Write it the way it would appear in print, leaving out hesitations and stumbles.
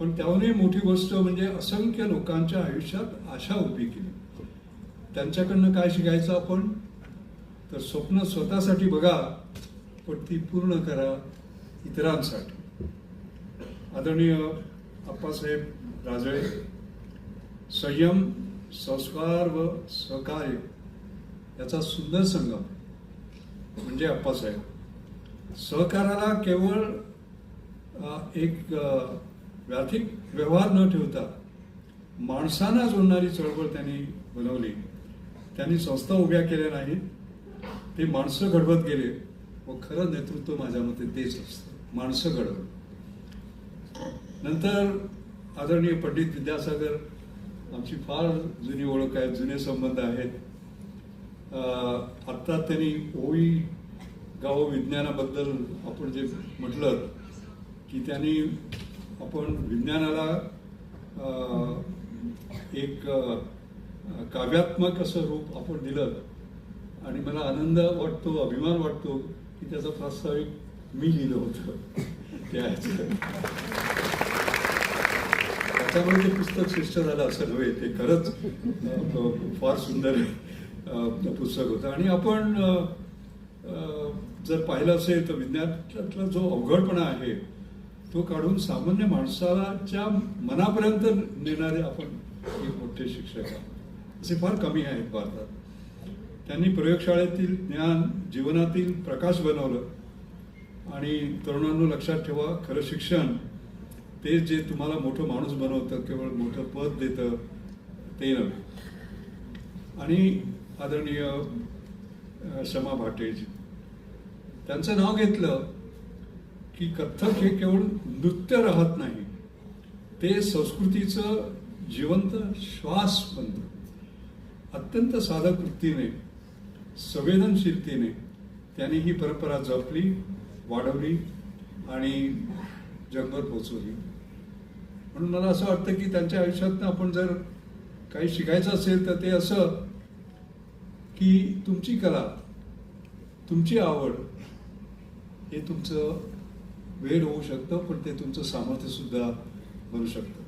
पण त्याहूनही मोठी गोष्ट म्हणजे असंख्य लोकांच्या आयुष्यात आशा उभी केली. त्यांच्याकडनं काय शिकायचं आपण? तर स्वप्न स्वतःसाठी बघा, पण ती पूर्ण करा इतरांसाठी. आदरणीय आप्पासाहेब राजळे, संयम, संस्कार व सहकार्य याचा सुंदर संगम म्हणजे आप्पासाहेब. सहकाराला केवळ एक व्याथिक व्यवहार न ठेवता माणसांना जोडणारी चळवळ त्यांनी बनवली. त्यांनी संस्था उभ्या केल्या नाहीत, ते माणसं घडवत गेले. व खरं नेतृत्व माझ्या मते तेच असतं, माणसं घडवत. नंतर आदरणीय पंडित विद्यासागर, आमची फार जुनी ओळख आहे, जुने संबंध आहेत. आत्ता त्यांनी ओवी गाव विज्ञानाबद्दल आपण जे म्हटलं की त्यांनी आपण विज्ञानाला एक काव्यात्मक असं रूप आपण दिलं आणि मला आनंद वाटतो, अभिमान वाटतो की त्याचं प्रास्ताविक मी लिहिलं होतं. त्याच्यामुळे ते पुस्तक श्रेष्ठ झालं असं नव्हे, ते खरंच फार सुंदर पुस्तक होतं. आणि आपण जर पाहिलं असेल तर विज्ञानातला जो अवघडपणा आहे तो काढून सामान्य माणसाच्या मनापर्यंत नेणारे आपण एक मोठे शिक्षक आहोत. असे फार कमी आहेत भारतात. त्यांनी प्रयोगशाळेतील ज्ञान जीवनातील प्रकाश बनवलं. आणि तरुणांनो लक्षात ठेवा, खरं शिक्षण ते जे तुम्हाला मोठं माणूस बनवतं, केवळ मोठं पद देतं ते नव्हे. आणि आदरणीय शमा भाटेजी, त्यांचं नाव घेतलं की कथ्थक हे केवळ नृत्य राहत नाही, ते संस्कृतीचं जिवंत श्वास बनतं. अत्यंत साधक वृत्तीने, संवेदनशीलतेने त्यांनी ही परंपरा जपली, वाढवली आणि जगभर पोचवली. म्हणून मला असं वाटतं की त्यांच्या आयुष्यातनं आपण जर काही शिकायचं असेल तर ते असं की तुमची कला, तुमची आवड हे तुमचं वेळ होऊ शकतं, पण ते तुमचं सामर्थ्य सुद्धा बनू शकतं.